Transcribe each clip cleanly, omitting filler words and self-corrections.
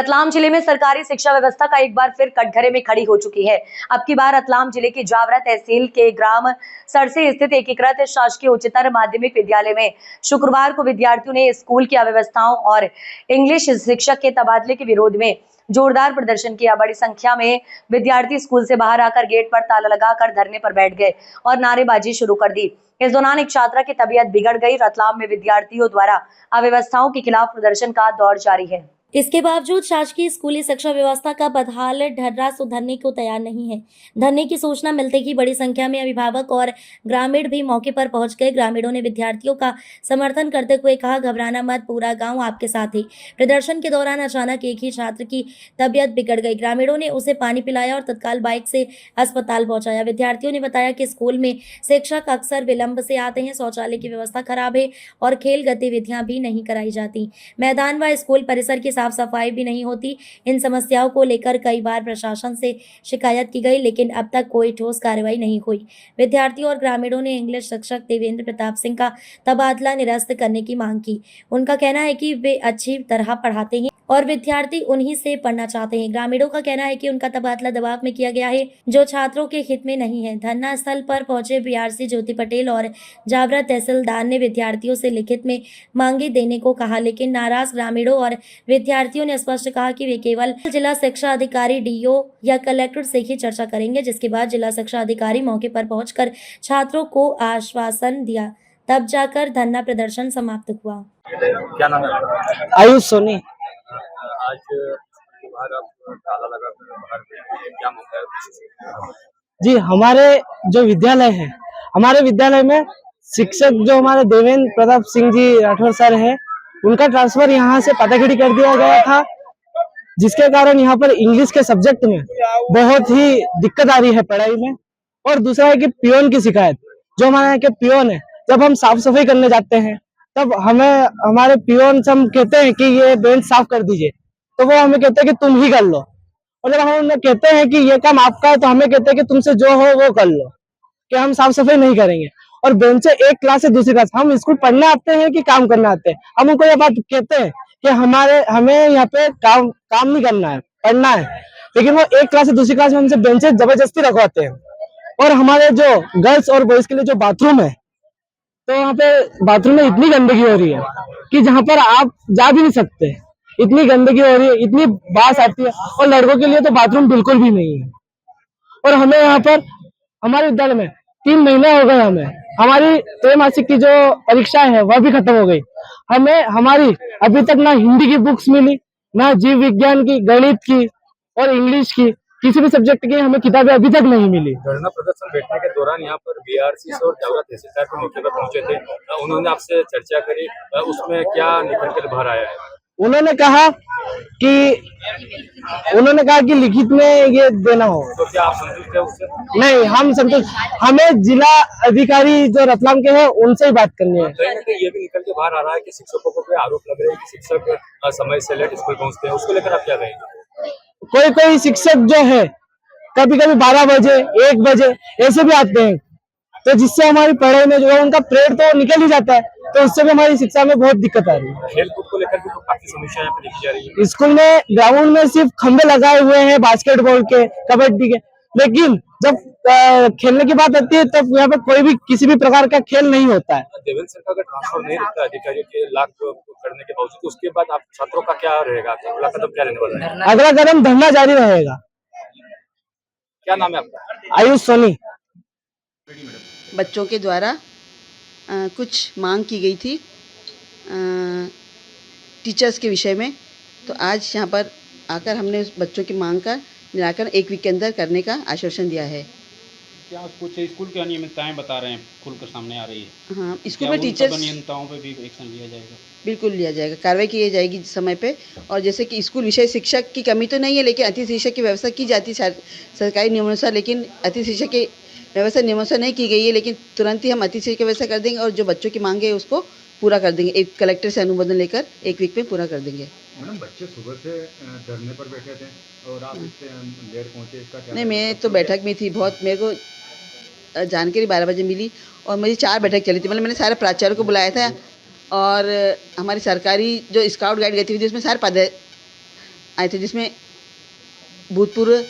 रतलाम जिले में सरकारी शिक्षा व्यवस्था का एक बार फिर कटघरे में खड़ी हो चुकी है। अब की बार रतलाम जिले की जावरा तहसील के ग्राम सरसे स्थित एकीकृत शासकीय उच्चतर माध्यमिक विद्यालय में शुक्रवार को विद्यार्थियों ने स्कूल की अव्यवस्थाओं और इंग्लिश शिक्षक के तबादले के विरोध में जोरदार प्रदर्शन किया। बड़ी संख्या में विद्यार्थी स्कूल से बाहर आकर गेट पर ताला लगाकर धरने पर बैठ गए और नारेबाजी शुरू कर दी। इस दौरान एक छात्रा की तबीयत बिगड़ गई। रतलाम में विद्यार्थियों द्वारा अव्यवस्थाओं के खिलाफ प्रदर्शन का दौर जारी है। इसके बावजूद शासकीय स्कूली शिक्षा व्यवस्था का बदहाल ढर्रा सुधरने को तैयार नहीं है। धरने की सूचना मिलते ही बड़ी संख्या में अभिभावक और ग्रामीण भी मौके पर पहुंच गए। ग्रामीणों ने विद्यार्थियों का समर्थन करते हुए कहा, घबराना मत, पूरा गांव आपके साथ है। प्रदर्शन के दौरान अचानक एक ही छात्र की तबीयत बिगड़ गई। ग्रामीणों ने उसे पानी पिलाया और तत्काल बाइक से अस्पताल पहुंचाया। विद्यार्थियों ने बताया कि स्कूल में शिक्षक अक्सर विलंब से आते हैं, शौचालय की व्यवस्था खराब है और खेल गतिविधियां भी नहीं कराई जाती। मैदान व स्कूल परिसर की साफ सफाई भी नहीं होती। इन समस्याओं को लेकर कई बार प्रशासन से शिकायत की गई, लेकिन अब तक कोई ठोस कार्रवाई नहीं हुई। विद्यार्थियों और ग्रामीणों ने इंग्लिश शिक्षक देवेंद्र प्रताप सिंह का तबादला निरस्त करने की मांग की। उनका कहना है कि वे अच्छी तरह पढ़ाते हैं और विद्यार्थी उन्हीं से पढ़ना चाहते हैं। ग्रामीणों का कहना है कि उनका तबादला दबाव में किया गया है, जो छात्रों के हित में नहीं है। धरना स्थल पर पहुंचे बीआरसी ज्योति पटेल और जावरा तहसीलदार ने विद्यार्थियों से लिखित में मांगे देने को कहा, लेकिन नाराज ग्रामीणों और विद्यार्थियों ने स्पष्ट कहा कि वे केवल जिला शिक्षा अधिकारी डीओ या कलेक्टर से ही चर्चा करेंगे, जिसके बाद जिला शिक्षा अधिकारी मौके पर पहुंचकर छात्रों को आश्वासन दिया। तब जाकर धरना प्रदर्शन समाप्त हुआ। क्या नाम है? आयुष सोनी। आज बाहर आप ताला लगा कर बाहर बैठे हैं, क्या मौका है? जी, हमारे जो विद्यालय है, हमारे विद्यालय में शिक्षक जो हमारे देवेंद्र प्रताप सिंह जी राठौर सर है, उनका ट्रांसफर यहाँ से पाताखेड़ी कर दिया गया था, जिसके कारण यहाँ पर इंग्लिश के सब्जेक्ट में बहुत ही दिक्कत आ रही है पढ़ाई में। और दूसरा है कि पियोन की शिकायत, जो हमारे यहाँ के पियोन है, जब हम साफ सफाई करने जाते हैं तब हमें हमारे पियोन से हम कहते हैं कि ये बेंच साफ कर दीजिए, तो वो हमें कहते हैं कि तुम ही कर लो। और जब हम उन्हें कहते हैं कि ये काम आपका है, तो हमें कहते हैं कि तुमसे जो हो वो कर लो, कि हम साफ सफाई नहीं करेंगे। और बेंचे एक क्लास से दूसरी क्लास, हम स्कूल पढ़ने आते हैं कि काम करने आते हैं? हम उनको ये बात कहते हैं कि हमें यहाँ पे काम नहीं करना है, पढ़ना है, लेकिन वो एक क्लास से दूसरी क्लास में हमसे बेंचेस जबरदस्ती रखवाते हैं। और हमारे जो गर्ल्स और बॉयज के लिए जो बाथरूम है, तो यहाँ पे बाथरूम में इतनी गंदगी हो रही है कि जहाँ पर आप जा भी नहीं सकते, इतनी गंदगी हो रही है, इतनी बास आती है। और लड़कों के लिए तो बाथरूम बिल्कुल भी नहीं है। और हमें यहाँ पर हमारे विद्यालय में 3 महीने हो गए, हमारी त्रैमासिक की जो परीक्षा है वह भी खत्म हो गई। हमें हमारी अभी तक ना हिंदी की बुक्स मिली, ना जीव विज्ञान की, गणित की और इंग्लिश की, किसी भी सब्जेक्ट की हमें किताबें अभी तक नहीं मिली। धरना प्रदर्शन बैठने के दौरान यहाँ पर बीआरसी और जावरा तहसीलदार के मौके पर पहुंचे थे, उन्होंने आपसे चर्चा करी, उसमें क्या निकल कर बाहर आया है? उन्होंने कहा कि लिखित में ये देना हो। तो क्या आप संतुष्ट है उससे? नहीं, हम संतुष्ट, हमें जिला अधिकारी जो रतलाम के हैं उनसे ही बात करनी है। कहीं ना कहीं ये भी निकल के बाहर आ रहा है कि शिक्षकों को कोई आरोप लग रहे हैं कि शिक्षक समय से लेट स्कूल पहुंचते हैं, उसको लेकर आप क्या कहेंगे? कोई शिक्षक जो है कभी कभी 12 बजे 1 बजे ऐसे भी आते हैं, तो जिससे हमारी पढ़ाई में जो है उनका पीरियड तो निकल ही जाता है, तो उससे भी हमारी शिक्षा में बहुत दिक्कत आ रही है। खेलकूद को लेकर भी तो काफी समस्या यहाँ पे देखी जा रही है। स्कूल में ग्राउंड में सिर्फ खंबे लगाए हुए हैं बास्केटबॉल के, कबड्डी के, लेकिन जब खेलने की बात आती है तब यहाँ पे कोई भी किसी भी प्रकार का खेल नहीं होता है। देवेंद्र सर का अगर ट्रांसफर नहीं रहता अधिकारियों के लाख करने के बावजूद, तो उसके बाद आप छात्रों का क्या रहेगा, अगला कदम क्या रहने वाला है? अगला कदम धरना जारी रहेगा। क्या नाम है आपका? आयुष सोनी। बच्चों के द्वारा कुछ मांग की गई थी टीचर्स के विषय में, तो आज यहाँ पर आकर हमने उस बच्चों की मांग का निराकरण 1 वीक के अंदर करने का आश्वासन दिया है। क्या कुछ स्कूल की अनियमितताएं बता रहे हैं खुलकर सामने आ रही है? हाँ, स्कूल में टीचर्स अनियमितताओं पे भी एक्शन लिया जाएगा? बिल्कुल लिया जाएगा, कार्रवाई की जाएगी समय पे। और जैसे कि स्कूल विषय शिक्षक की कमी तो नहीं है, लेकिन अतिथि शिक्षक की व्यवस्था की जाती है सरकारी नियमानुसार, लेकिन अतिथि शिक्षक की व्यवस्था नियमानुसार नहीं की गई है, लेकिन तुरंत ही हम अतिथि शिक्षक की व्यवस्था कर देंगे और जो बच्चों की मांग है उसको पूरा कर देंगे। एक कलेक्टर से अनुमोदन लेकर 1 वीक में पूरा कर देंगे। मैडम, बच्चे सुबह से धरने पर बैठे थे और आप इससे लेट पहुंचे, इसका क्या? नहीं, मैं तो बैठक में थी, बहुत मेरे को जानकारी 12 बजे मिली और मेरी 4 बैठक चली थी। मतलब मैंने सारे प्राचार्यों को बुलाया था और हमारी सरकारी जो स्काउट गाइड गतिविधि उसमें सारे आए थे, जिसमें भूतपूर्व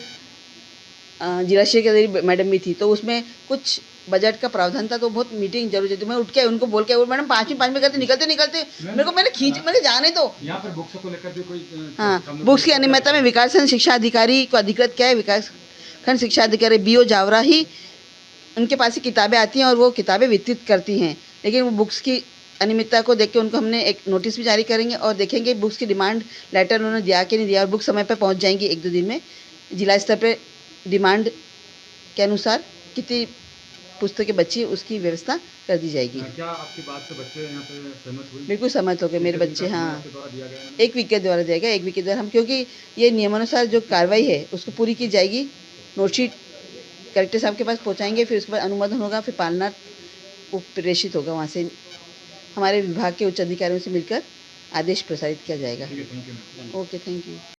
जिला शिक्षा अधिकारी मैडम भी थी। तो उसमें कुछ बजट का प्रावधान था, तो बहुत मीटिंग जरूरी थी। मैं उठ के उनको बोल के, और मैडम 5 करते निकलते मैंने जाने दो। यहाँ पर बुक्स को लेकर भी कोई हाँ, बुक्स की अनियमितता में विकासखंड शिक्षा अधिकारी को अधिकृत किया है। विकासखंड शिक्षा अधिकारी BO जावरा ही उनके पास ही किताबें आती हैं और वो किताबें वितरित करती हैं, लेकिन वो बुक्स की अनियमितता को देख के उनको हमने एक नोटिस भी जारी करेंगे और देखेंगे बुक्स की डिमांड लेटर उन्होंने दिया कि नहीं दिया, और बुक समय पर पहुंच जाएंगी 1-2 दिन में। जिला स्तर पे डिमांड के अनुसार कितनी पुस्तकें बची उसकी व्यवस्था कर दी जाएगी। क्या आपकी बात से बच्चे यहाँ पे सहमत हुए? बिल्कुल सहमत हो गए मेरे बच्चे। हाँ, आपके द्वारा दिया गया है? 1 वीक के द्वारा दिया गया, 1 वीक के द्वारा हम, क्योंकि ये नियमानुसार जो कार्रवाई है उसको पूरी की जाएगी। नोटशीट कलेक्टर साहब के पास पहुँचाएंगे, फिर उसके बाद अनुमोदन होगा, फिर पालना वो प्रेषित होगा, वहाँ से हमारे विभाग के उच्च अधिकारियों से मिलकर आदेश प्रसारित किया जाएगा। ठीक है, thank you ma'am. Okay, thank you.